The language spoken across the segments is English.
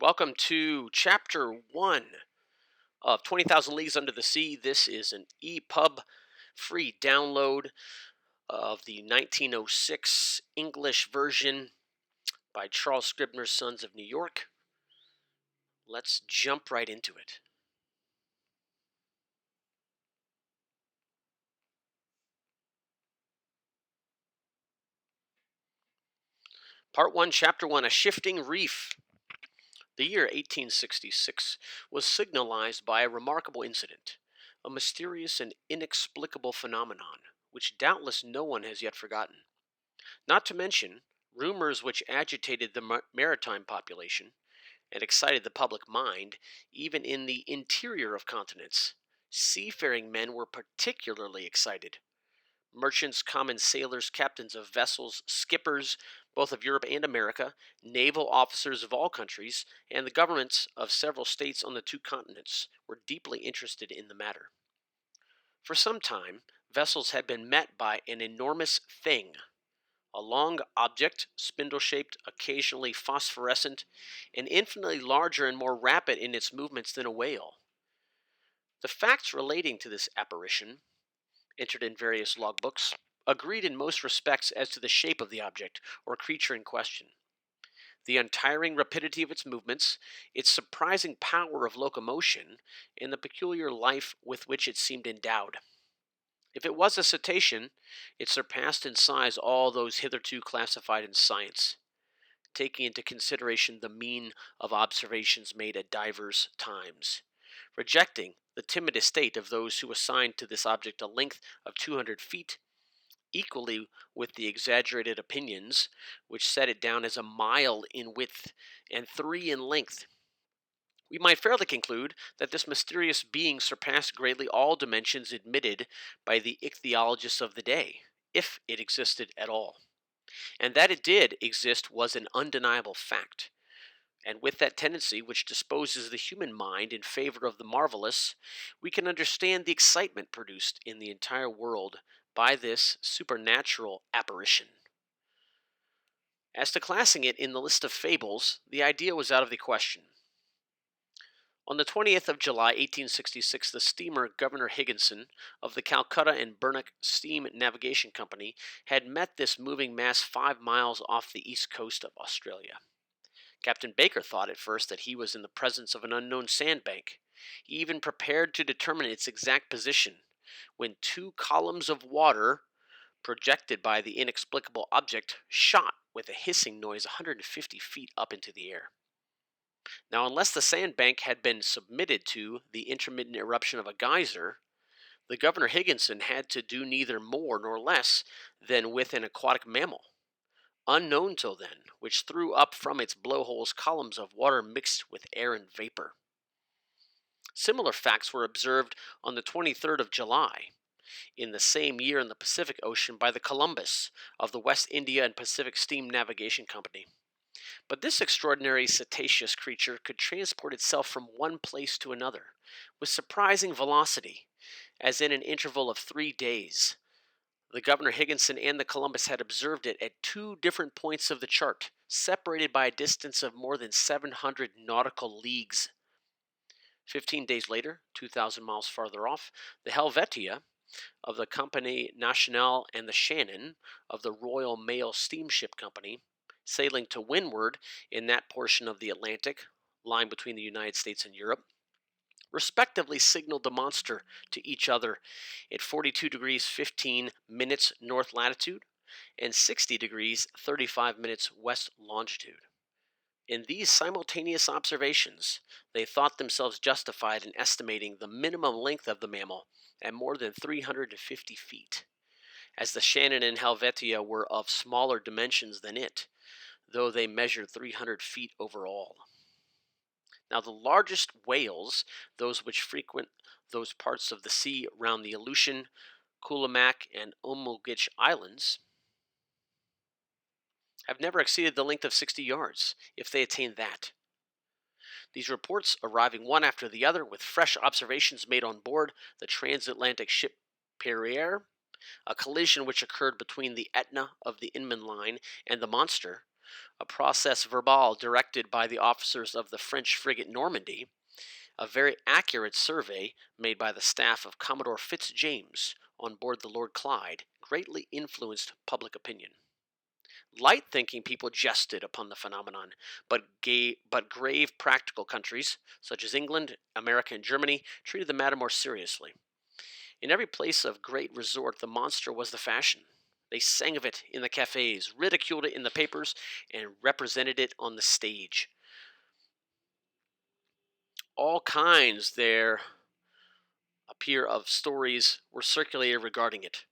Welcome to Chapter 1 of 20,000 Leagues Under the Sea. This is an EPUB free download of the 1906 English version by Charles Scribner's Sons of New York. Let's jump right into it. Part 1, Chapter 1, A Shifting Reef. The year 1866 was signalized by a remarkable incident, a mysterious and inexplicable phenomenon, which doubtless no one has yet forgotten. Not to mention rumors which agitated the maritime population and excited the public mind, even in the interior of continents. Seafaring men were particularly excited. Merchants, common sailors, captains of vessels, skippers, both of Europe and America, naval officers of all countries, and the governments of several states on the two continents were deeply interested in the matter. For some time, vessels had been met by an enormous thing, a long object, spindle-shaped, occasionally phosphorescent, and infinitely larger and more rapid in its movements than a whale. The facts relating to this apparition, entered in various logbooks, agreed in most respects as to the shape of the object or creature in question. The untiring rapidity of its movements, its surprising power of locomotion, and the peculiar life with which it seemed endowed. If it was a cetacean, it surpassed in size all those hitherto classified in science, taking into consideration the mean of observations made at divers times, rejecting the timid estate of those who assigned to this object a length of 200 feet, equally with the exaggerated opinions which set it down as a mile in width and 3 in length. We might fairly conclude that this mysterious being surpassed greatly all dimensions admitted by the ichthyologists of the day, if it existed at all. And that it did exist was an undeniable fact. And with that tendency which disposes the human mind in favor of the marvelous, we can understand the excitement produced in the entire world by this supernatural apparition. As to classing it in the list of fables, the idea was out of the question. On the 20th of July, 1866, the steamer Governor Higginson of the Calcutta and Burnach Steam Navigation Company had met this moving mass 5 miles off the east coast of Australia. Captain Baker thought at first that he was in the presence of an unknown sandbank. He even prepared to determine its exact position, when 2 columns of water, projected by the inexplicable object, shot with a hissing noise 150 feet up into the air. Now, unless the sandbank had been submitted to the intermittent eruption of a geyser, the Governor Higginson had to do neither more nor less than with an aquatic mammal, unknown till then, which threw up from its blowholes columns of water mixed with air and vapor. Similar facts were observed on the 23rd of July, in the same year in the Pacific Ocean by the Columbus of the West India and Pacific Steam Navigation Company. But this extraordinary cetaceous creature could transport itself from one place to another with surprising velocity, as in an interval of 3 days. The Governor Higginson and the Columbus had observed it at 2 different points of the chart, separated by a distance of more than 700 nautical leagues. 15 days later, 2,000 miles farther off, the Helvetia of the Compagnie Nationale and the Shannon of the Royal Mail Steamship Company, sailing to windward in that portion of the Atlantic, lying between the United States and Europe, respectively signaled the monster to each other at 42 degrees 15 minutes north latitude and 60 degrees 35 minutes west longitude. In these simultaneous observations, they thought themselves justified in estimating the minimum length of the mammal at more than 350 feet, as the Shannon and Helvetia were of smaller dimensions than it, though they measured 300 feet overall. Now, the largest whales, those which frequent those parts of the sea round the Aleutian, Kulamak, and Omugich Islands, have never exceeded the length of 60 yards, if they attain that. These reports arriving one after the other with fresh observations made on board the transatlantic ship Perrier, a collision which occurred between the Etna of the Inman line and the monster, a process verbal directed by the officers of the French frigate Normandy, a very accurate survey made by the staff of Commodore Fitzjames on board the Lord Clyde greatly influenced public opinion. Light-thinking people jested upon the phenomenon, but grave practical countries, such as England, America, and Germany, treated the matter more seriously. In every place of great resort, the monster was the fashion. They sang of it in the cafes, ridiculed it in the papers, and represented it on the stage. All kinds there appear of stories were circulated regarding it.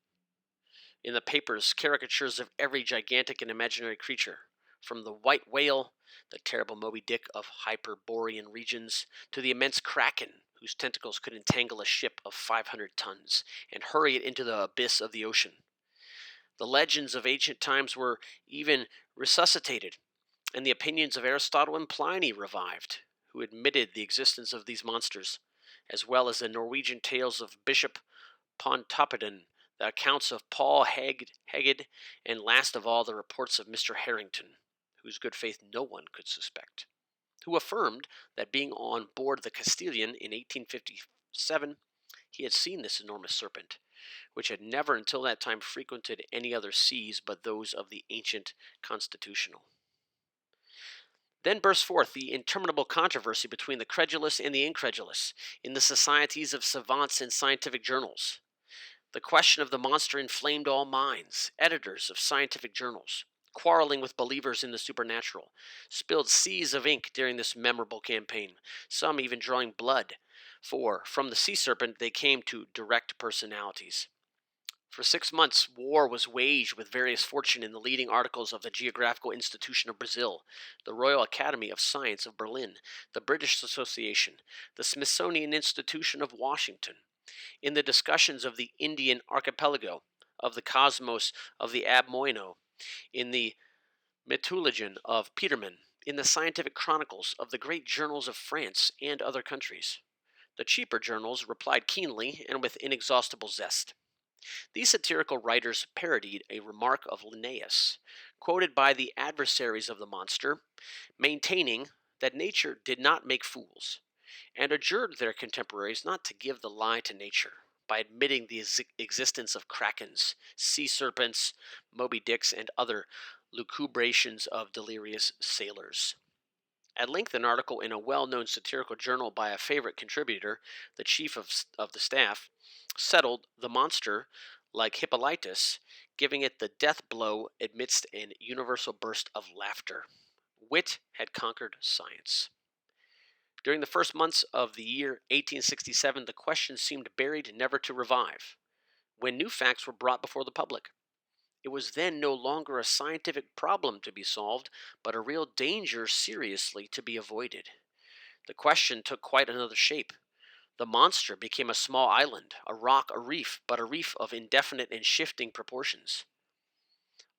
In the papers, caricatures of every gigantic and imaginary creature, from the white whale, the terrible Moby Dick of Hyperborean regions, to the immense kraken, whose tentacles could entangle a ship of 500 tons and hurry it into the abyss of the ocean. The legends of ancient times were even resuscitated, and the opinions of Aristotle and Pliny revived, who admitted the existence of these monsters, as well as the Norwegian tales of Bishop Pontoppidan, the accounts of Paul Heged, and last of all the reports of Mr. Harrington, whose good faith no one could suspect, who affirmed that being on board the Castilian in 1857, he had seen this enormous serpent, which had never until that time frequented any other seas but those of the ancient Constitutional. Then burst forth the interminable controversy between the credulous and the incredulous in the societies of savants and scientific journals. The question of the monster inflamed all minds. Editors of scientific journals, quarreling with believers in the supernatural, spilled seas of ink during this memorable campaign, some even drawing blood, for from the sea serpent they came to direct personalities. For 6 months, war was waged with various fortune in the leading articles of the Geographical Institution of Brazil, the Royal Academy of Science of Berlin, the British Association, the Smithsonian Institution of Washington, in the discussions of the Indian archipelago, of the cosmos of the Ab Moino, in the Mythologion of Petermann, in the scientific chronicles of the great journals of France and other countries. The cheaper journals replied keenly and with inexhaustible zest. These satirical writers parodied a remark of Linnaeus, quoted by the adversaries of the monster, maintaining that nature did not make fools, and adjured their contemporaries not to give the lie to nature by admitting the existence of krakens, sea serpents, Moby Dicks, and other lucubrations of delirious sailors. At length, an article in a well-known satirical journal by a favorite contributor, the chief of the staff, settled the monster like Hippolytus, giving it the death blow amidst an universal burst of laughter. Wit had conquered science. During the first months of the year 1867, the question seemed buried, never to revive, when new facts were brought before the public. It was then no longer a scientific problem to be solved, but a real danger seriously to be avoided. The question took quite another shape. The monster became a small island, a rock, a reef, but a reef of indefinite and shifting proportions.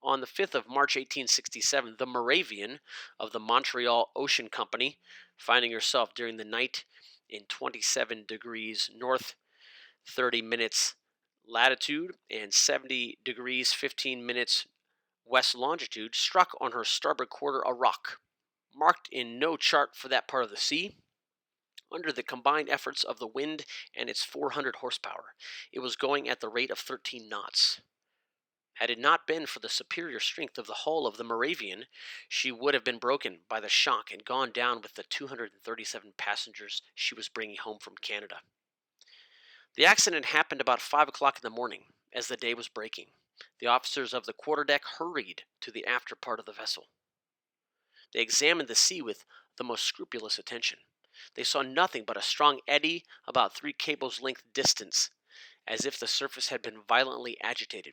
On the 5th of March 1867, the Moravian of the Montreal Ocean Company, finding herself during the night in 27 degrees north, 30 minutes latitude, and 70 degrees 15 minutes west longitude, struck on her starboard quarter a rock, marked in no chart for that part of the sea. Under the combined efforts of the wind and its 400 horsepower, it was going at the rate of 13 knots. Had it not been for the superior strength of the hull of the Moravian, she would have been broken by the shock and gone down with the 237 passengers she was bringing home from Canada. The accident happened about 5 o'clock in the morning, as the day was breaking. The officers of the quarterdeck hurried to the after part of the vessel. They examined the sea with the most scrupulous attention. They saw nothing but a strong eddy about 3 cables' length distance, as if the surface had been violently agitated.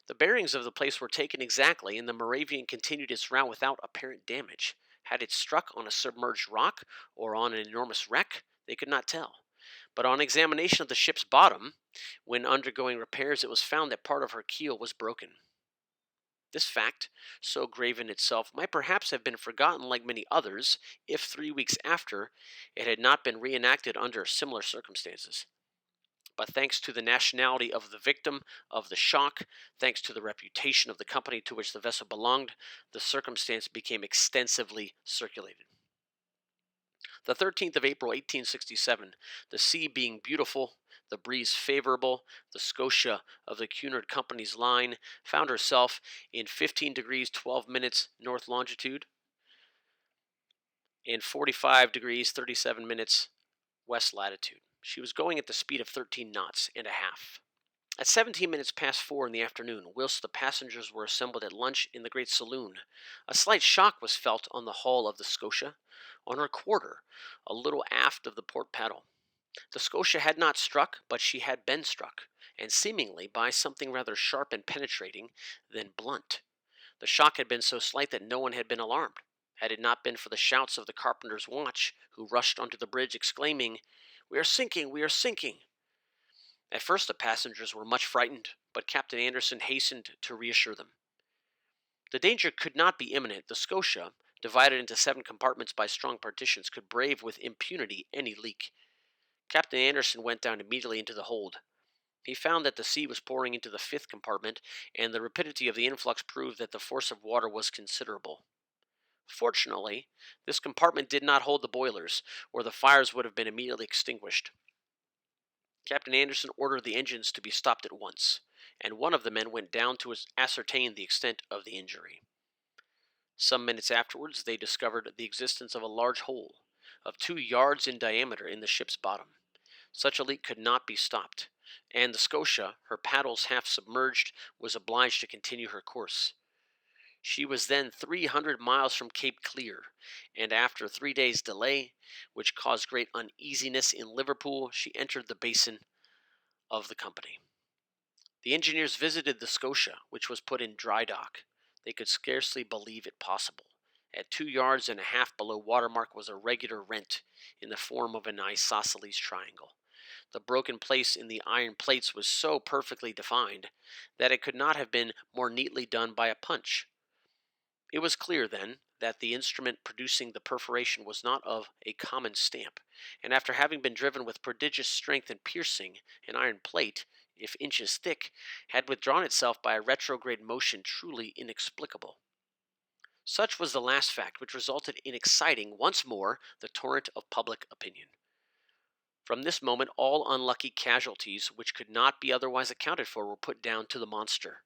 The bearings of the place were taken exactly, and the Moravian continued its route without apparent damage. Had it struck on a submerged rock or on an enormous wreck, they could not tell. But on examination of the ship's bottom, when undergoing repairs, it was found that part of her keel was broken. This fact, so grave in itself, might perhaps have been forgotten like many others, if 3 weeks after it had not been reenacted under similar circumstances. But thanks to the nationality of the victim of the shock, thanks to the reputation of the company to which the vessel belonged, the circumstance became extensively circulated. The 13th of April, 1867, the sea being beautiful, the breeze favorable, the Scotia of the Cunard Company's line found herself in 15 degrees 12 minutes north longitude and 45 degrees 37 minutes west latitude. She was going at the speed of 13 knots and a half. At 17 minutes past 4 in the afternoon, whilst the passengers were assembled at lunch in the great saloon, a slight shock was felt on the hull of the Scotia, on her quarter, a little aft of the port paddle. The Scotia had not struck, but she had been struck, and seemingly by something rather sharp and penetrating than blunt. The shock had been so slight that no one had been alarmed, had it not been for the shouts of the carpenter's watch, who rushed onto the bridge, exclaiming, "We are sinking! We are sinking!" At first the passengers were much frightened, but Captain Anderson hastened to reassure them. The danger could not be imminent. The Scotia, divided into 7 compartments by strong partitions, could brave with impunity any leak. Captain Anderson went down immediately into the hold. He found that the sea was pouring into the 5th compartment, and the rapidity of the influx proved that the force of water was considerable. Fortunately, this compartment did not hold the boilers, or the fires would have been immediately extinguished. Captain Anderson ordered the engines to be stopped at once, and one of the men went down to ascertain the extent of the injury. Some minutes afterwards, they discovered the existence of a large hole, of 2 yards in diameter in the ship's bottom. Such a leak could not be stopped, and the Scotia, her paddles half submerged, was obliged to continue her course. She was then 300 miles from Cape Clear, and after 3 days' delay, which caused great uneasiness in Liverpool, she entered the basin of the company. The engineers visited the Scotia, which was put in dry dock. They could scarcely believe it possible. At 2 yards and a half below water mark was a regular rent in the form of an isosceles triangle. The broken place in the iron plates was so perfectly defined that it could not have been more neatly done by a punch. It was clear, then, that the instrument producing the perforation was not of a common stamp, and after having been driven with prodigious strength and piercing, an iron plate, if inches thick, had withdrawn itself by a retrograde motion truly inexplicable. Such was the last fact which resulted in exciting once more the torrent of public opinion. From this moment all unlucky casualties which could not be otherwise accounted for were put down to the monster.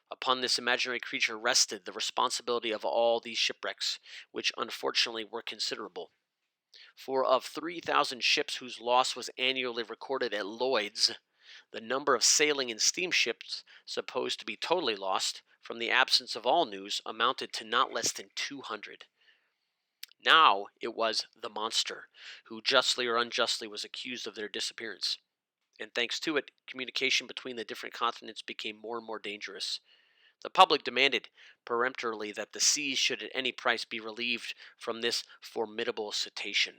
Upon this imaginary creature rested the responsibility of all these shipwrecks, which unfortunately were considerable. For of 3,000 ships whose loss was annually recorded at Lloyd's, the number of sailing and steamships supposed to be totally lost, from the absence of all news, amounted to not less than 200. Now it was the monster, who justly or unjustly was accused of their disappearance. And thanks to it, communication between the different continents became more and more dangerous. The public demanded peremptorily that the seas should at any price be relieved from this formidable cetacean.